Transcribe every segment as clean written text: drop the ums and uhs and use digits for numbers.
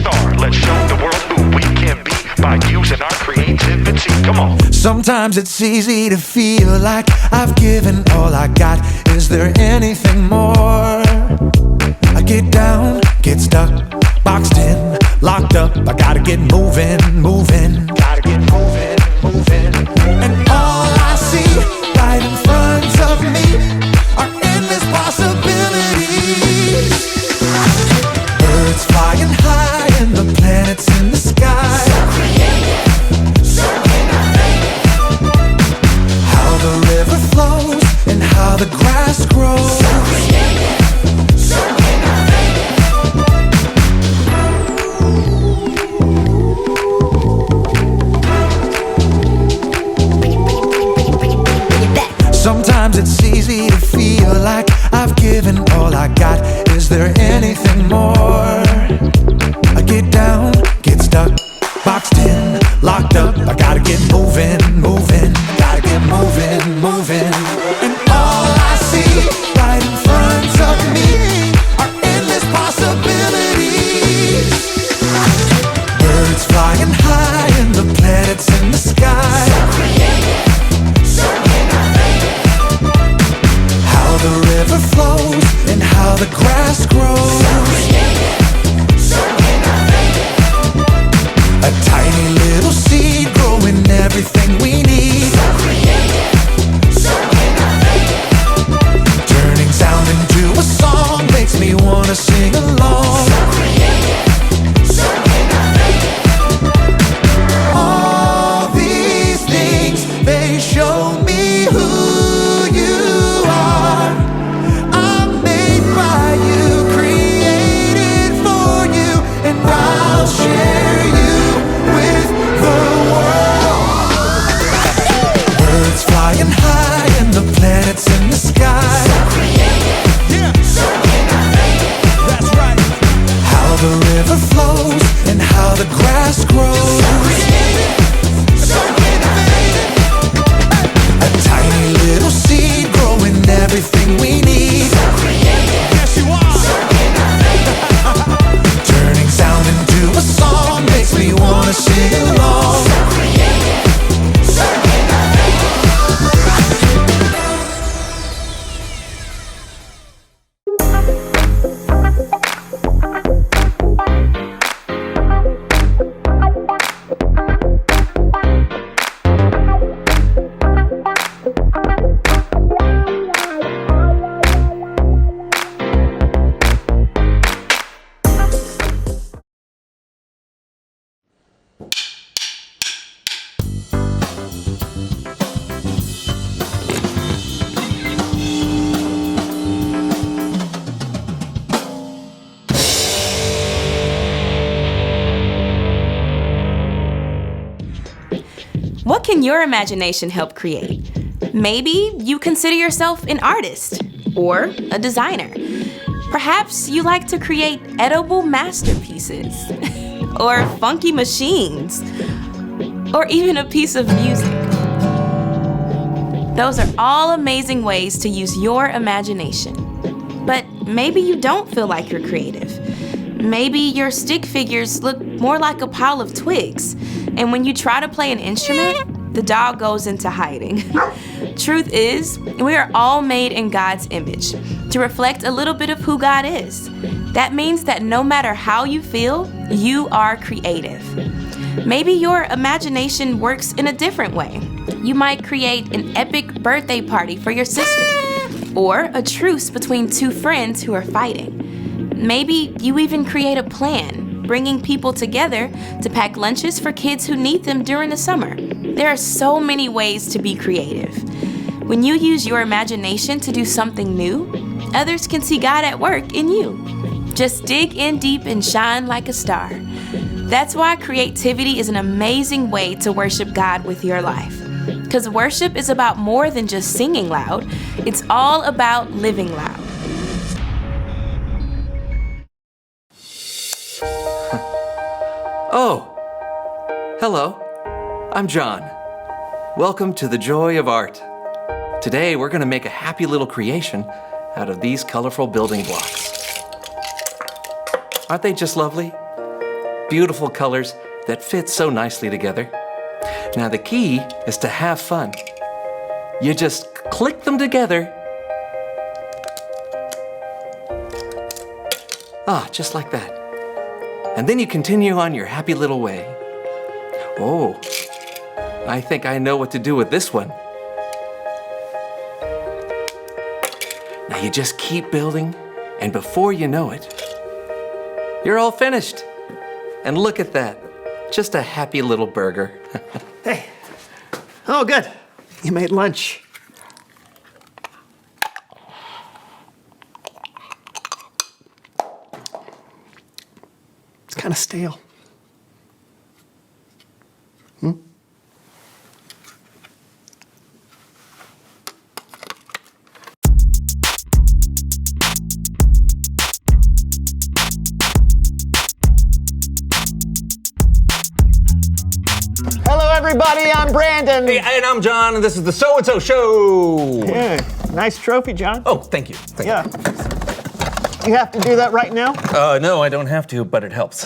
star. Let's show the world who we can be by using our creativity. Come on. Sometimes it's easy to feel like I've given all I got. Is there anything more? I get down, get stuck, boxed in, locked up. I gotta get moving, moving. Gotta get moving, moving. And all I see right in front of me are endless possibilities. Birds flying high and the planets in the sky. So creative, so innovative. How the river flows and how the grass grows. So creative, so innovative. Sometimes it's easy to feel like I've given all I got. Is there anything more? I get down, get stuck, boxed in, locked up. I gotta get moving, moving. Gotta get moving, moving. And all I see right in front of me are endless possibilities. Birds flying high and the planets in the sky. So creative, so innovative. How the river flows and how the grass grows. So creative, so innovative. A tiny little seed growing everything we need. So creative, so innovative. Turning sound into a song makes me wanna sing along. So creative, so innovative. All these things, they show me who you are. I'm made by you, created for you, and I'll share you with the world. Birds flying high and the planets in the sky. So creative, so innovative. That's right. How the river flows and how the grass grows. So creative, so innovative. A tiny little seed growing everything we need. So creative, yes you are. So innovative. Turning sound into a song makes me wanna sing along. So creative, so innovative. What can your imagination help create? Maybe you consider yourself an artist or a designer. Perhaps you like to create edible masterpieces or funky machines or even a piece of music. Those are all amazing ways to use your imagination. But maybe you don't feel like you're creative. Maybe your stick figures look more like a pile of twigs, and when you try to play an instrument, the dog goes into hiding. Truth is, we are all made in God's image to reflect a little bit of who God is. That means that no matter how you feel, you are creative. Maybe your imagination works in a different way. You might create an epic birthday party for your sister, or a truce between two friends who are fighting. Maybe you even create a plan, bringing people together to pack lunches for kids who need them during the summer. There are so many ways to be creative. When you use your imagination to do something new, others can see God at work in you. Just dig in deep and shine like a star. That's why creativity is an amazing way to worship God with your life. Because worship is about more than just singing loud. It's all about living loud. Oh, hello, I'm John. Welcome to the Joy of Art. Today we're going to make a happy little creation out of these colorful building blocks. Aren't they just lovely? beautiful colors that fit so nicely together. Now the key is to have fun. You just click them together. Just like that. And then you continue on your happy little way. Oh, I think I know what to do with this one. Now you just keep building, and before you know it, you're all finished. And look at that, just a happy little burger. Hey. Oh, good. You made lunch. It's kind of stale. Hello, everybody. I'm Brandon. Hey, and I'm John, and this is the So and So Show. Yeah, nice trophy, John. Oh, thank you. Yeah. You have to do that right now? No, I don't have to, but it helps.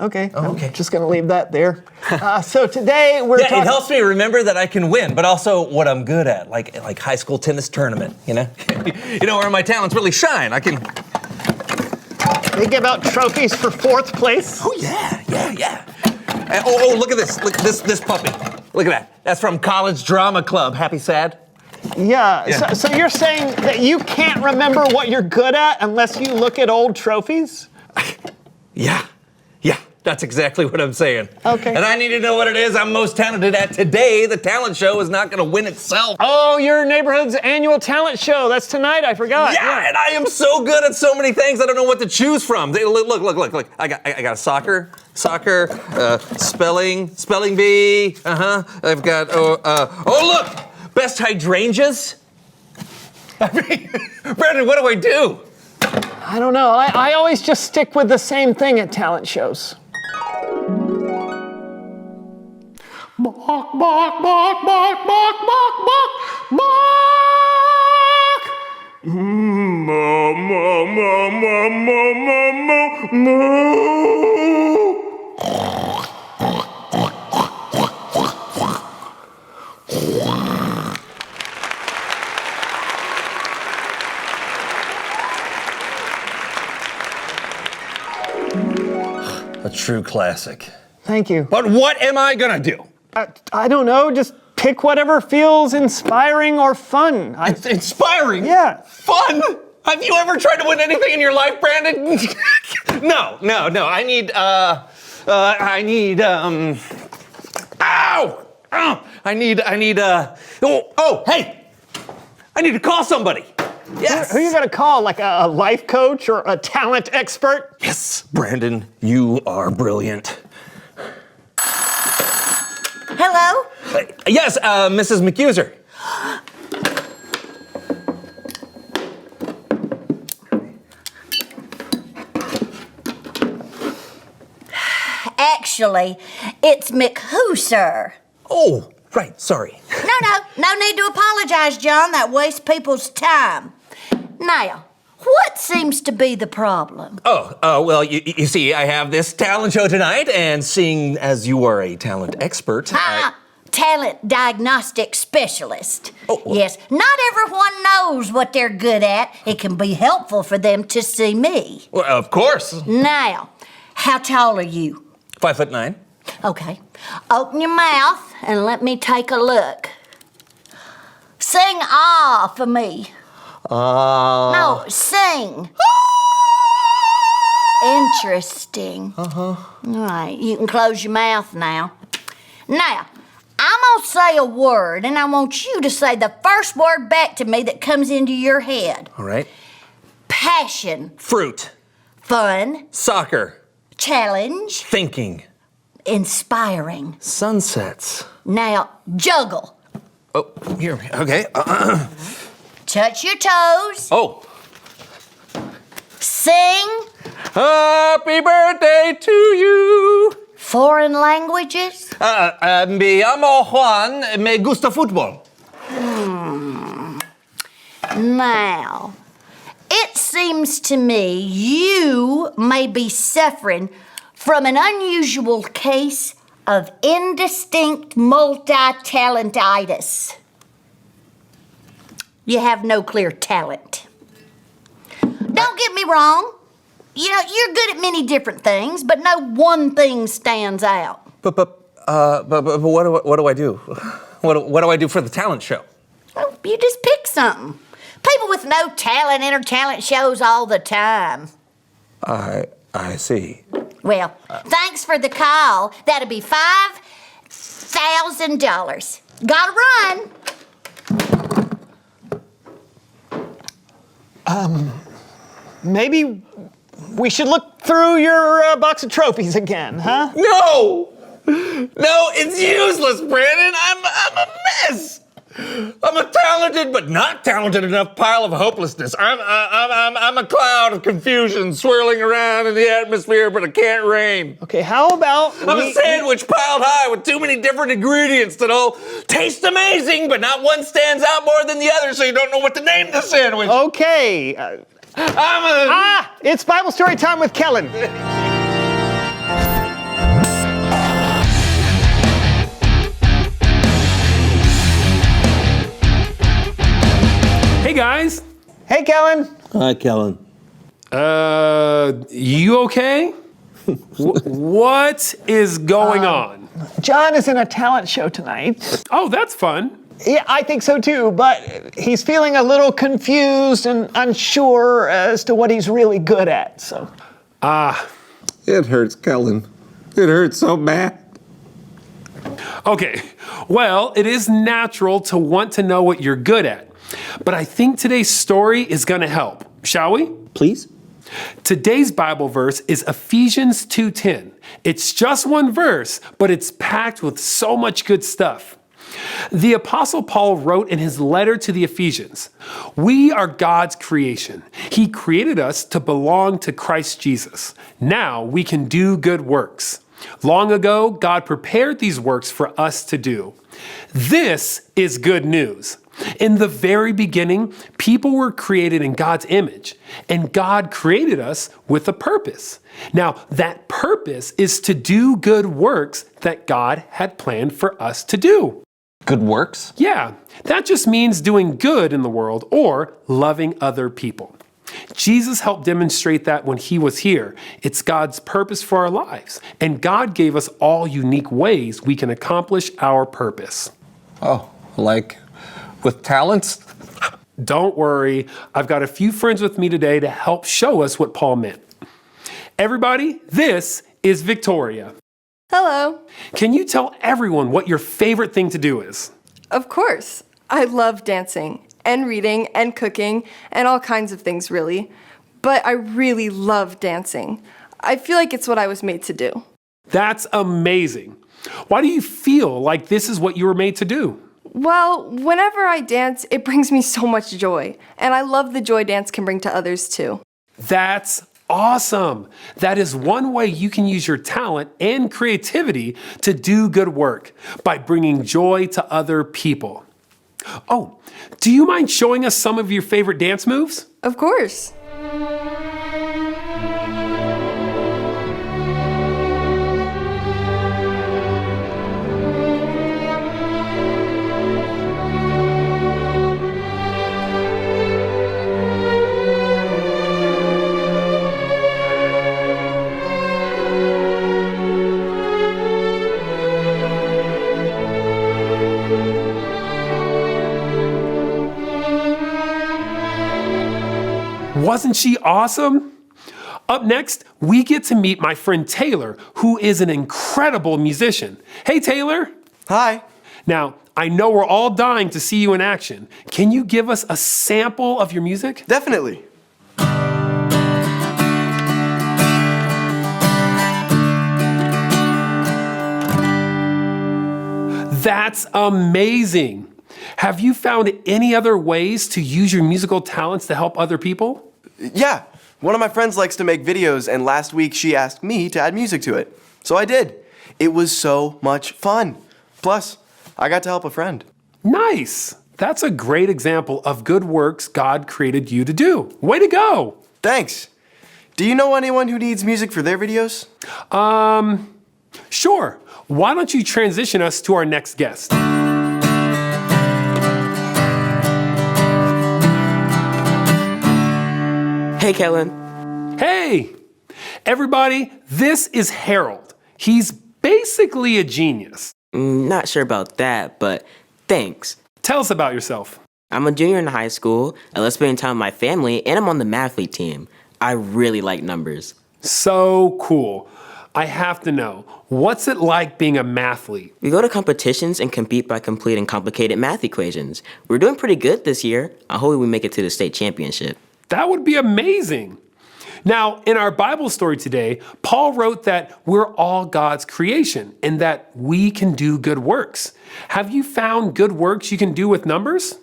Okay. Oh, okay. I'm just gonna leave that there. So today we're Yeah, talking. it helps me remember that I can win, but also what I'm good at, like high school tennis tournament. You know, where my talents really shine. I can. They give out trophies for 4th place. Oh yeah. Oh, look at this. Look this puppy. Look at that. That's from College Drama Club. Happy, sad. Yeah. Yeah. So you're saying that you can't remember what you're good at unless you look at old trophies? Yeah. That's exactly what I'm saying. Okay. And I need to know what it is I'm most talented at today. The talent show is not going to win itself. Oh, your neighborhood's annual talent show. That's tonight. I forgot. Yeah, and I am so good at so many things. I don't know what to choose from. Look. I got soccer, spelling bee. I've got look, best hydrangeas. I mean, Brandon, what do I do? I don't know. I always just stick with the same thing at talent shows. Bark, bark, bark, bark, bark, bark, bark, bark. Moo, moo, moo, moo, moo, moo, moo. A true classic. Thank you. But what am I gonna do? I don't know. Just pick whatever feels inspiring or fun. It's inspiring. Yeah. Fun. Have you ever tried to win anything in your life, Brandon? No. I need. Ow! I need. Hey! I need to call somebody. Yes. Who are you gonna call? Like a life coach or a talent expert? Yes, Brandon, you are brilliant. Hello? Yes, Mrs. McUser. Actually, it's McHooser. Oh, right, sorry. No need to apologize, John. That wastes people's time. Now, what seems to be the problem? Well, you see, I have this talent show tonight, and seeing as you are a talent expert, Talent diagnostic specialist. Oh, well. Yes, not everyone knows what they're good at. It can be helpful for them to see me. Well, of course. Now, how tall are you? 5'9". Okay. Open your mouth and let me take a look. Sing ah for me. No, sing. Interesting. All right, you can close your mouth now. Now, I'm gonna say a word, and I want you to say the first word back to me that comes into your head. All right. Passion, Fruit. fun, Soccer. challenge, Thinking. inspiring. Sunsets. Now, juggle. Oh, here. Okay. Touch your toes. Oh. Sing. Happy birthday to you. Foreign languages. Me llamo Juan. Me gusta fútbol. Now, it seems to me you may be suffering from an unusual case of indistinct multi-talentitis. You have no clear talent. Don't get me wrong. You know, you're good at many different things, but no one thing stands out. But what do I do? What do I do for the talent show? Well, you just pick something. People with no talent enter talent shows all the time. I see. Well, thanks for the call. That'll be $5,000. Gotta run. Maybe we should look through your box of trophies again, huh? No, it's useless, Brandon. I'm a mess. I'm a talented but not talented enough pile of hopelessness. I'm a cloud of confusion swirling around in the atmosphere, but I can't reign. Okay, how about I'm a sandwich piled high with too many different ingredients that all taste amazing, but not one stands out more than the other, so you don't know what to name the sandwich. Okay. It's Bible story time with Kellen. Hey guys. Hey, Kellen. Hi, Kellen. You okay? What is going on? John is in a talent show tonight. Oh, that's fun. Yeah, I think so too, but he's feeling a little confused and unsure as to what he's really good at, so. It hurts, Kellen. It hurts so bad. Okay, well, it is natural to want to know what you're good at, but I think today's story is gonna help, shall we? Please? Today's Bible verse is Ephesians 2:10. It's just one verse, but it's packed with so much good stuff. The Apostle Paul wrote in his letter to the Ephesians, "We are God's creation. He created us to belong to Christ Jesus. Now we can do good works. Long ago, God prepared these works for us to do." This is good news. In the very beginning, people were created in God's image, and God created us with a purpose. Now, that purpose is to do good works that God had planned for us to do. Good works? Yeah, that just means doing good in the world or loving other people. Jesus helped demonstrate that when he was here. It's God's purpose for our lives, and God gave us all unique ways we can accomplish our purpose. Oh, like with talents? Don't worry, I've got a few friends with me today to help show us what Paul meant. Everybody, this is Victoria. Hello. Can you tell everyone what your favorite thing to do is? Of course. I love dancing and reading and cooking and all kinds of things, really. But I really love dancing. I feel like it's what I was made to do. That's amazing. Why do you feel like this is what you were made to do? Well, whenever I dance, it brings me so much joy. And I love the joy dance can bring to others too. That's awesome. That is one way you can use your talent and creativity to do good work by bringing joy to other people. Oh, do you mind showing us some of your favorite dance moves? Of course. Wasn't she awesome? Up next, we get to meet my friend Taylor, who is an incredible musician. Hey, Taylor. Hi. Now, I know we're all dying to see you in action. Can you give us a sample of your music? Definitely. That's amazing. Have you found any other ways to use your musical talents to help other people? Yeah. One of my friends likes to make videos, and last week she asked me to add music to it. So I did. It was so much fun. Plus, I got to help a friend. Nice. That's a great example of good works God created you to do. Way to go. Thanks. Do you know anyone who needs music for their videos? Sure. Why don't you transition us to our next guest? Hey, Kellen. Hey, everybody, this is Harold. He's basically a genius. Not sure about that, but thanks. Tell us about yourself. I'm a junior in high school. I love spending time with my family, and I'm on the mathlete team. I really like numbers. So cool. I have to know, what's it like being a mathlete? We go to competitions and compete by completing complicated math equations. We're doing pretty good this year. I hope we make it to the state championship. That would be amazing. Now, in our Bible story today, Paul wrote that we're all God's creation and that we can do good works. Have you found good works you can do with numbers?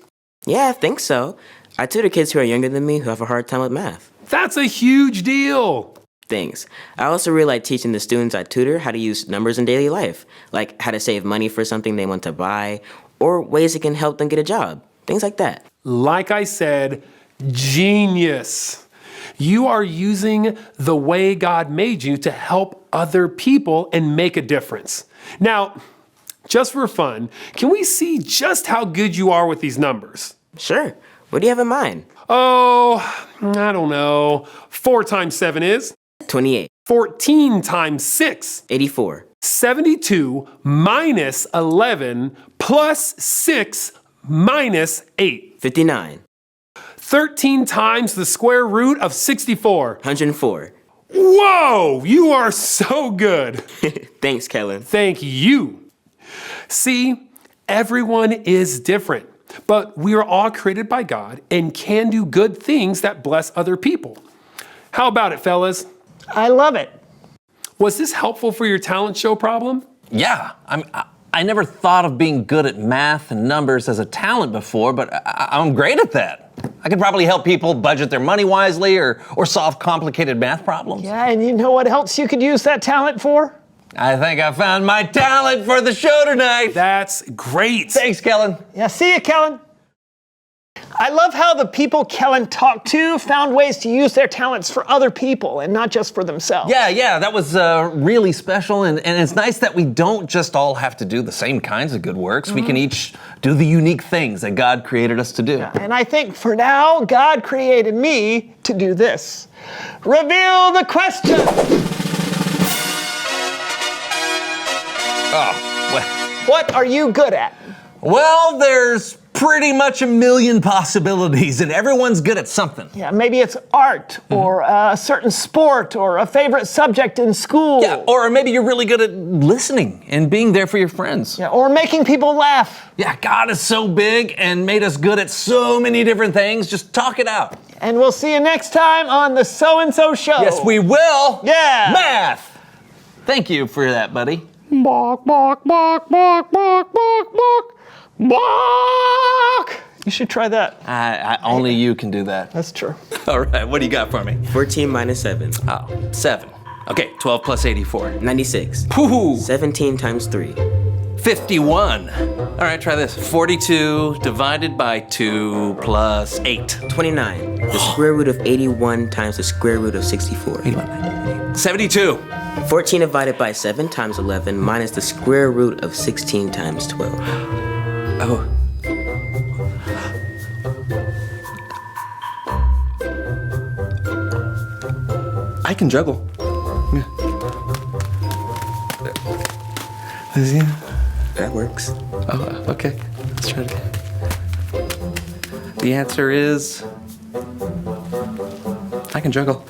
Yeah, I think so. I tutor kids who are younger than me who have a hard time with math. That's a huge deal. Thanks. I also really like teaching the students I tutor how to use numbers in daily life, like how to save money for something they want to buy, or ways it can help them get a job. Things like that. Like I said, genius. You are using the way God made you to help other people and make a difference. Now, just for fun, can we see just how good you are with these numbers? Sure. What do you have in mind? Oh, I don't know. 4 times 7 is? 28. 14 times 6? 84. 72 minus 11 plus 6 minus 8. 59. 13 times the square root of 64. 104. Whoa, you are so good. Thanks, Kellen. Thank you. See, everyone is different, but we are all created by God and can do good things that bless other people. How about it, fellas? I love it. Was this helpful for your talent show problem? Yeah, I never thought of being good at math and numbers as a talent before, but I'm great at that. I could probably help people budget their money wisely or solve complicated math problems. Yeah, and you know what else you could use that talent for? I think I found my talent for the show tonight. That's great. Thanks, Kellen. Yeah, see you, Kellen. I love how the people Kellen talked to found ways to use their talents for other people and not just for themselves. Yeah, that was really special, and it's nice that we don't just all have to do the same kinds of good works. We can each do the unique things that God created us to do. Yeah, and I think for now, God created me to do this. Reveal the question. Oh, well. What are you good at? Well, there's pretty much a million possibilities, and everyone's good at something. Yeah, maybe it's art or a certain sport or a favorite subject in school. Yeah, or maybe you're really good at listening and being there for your friends. Yeah, or making people laugh. Yeah, God is so big and made us good at so many different things. Just talk it out. And we'll see you next time on the So-and-So Show. Yes, we will. Yeah. Math. Thank you for that, buddy. Bark, bark, bark, bark, bark, bark, bark. Bark! You should try that. Only you can do that. That's true. All right, what do you got for me? 14 minus 7. Oh, 7. Okay, 12 plus 84. 96. Woo-hoo. 17 times 3. 51. All right, try this. 42 divided by 2 plus 8. 29. The square root of 81 times the square root of 64. 72. 14 divided by 7 times 11 minus the square root of 16 times 12. Oh. I can juggle. That works. Oh, okay. Let's try it again. The answer is I can juggle.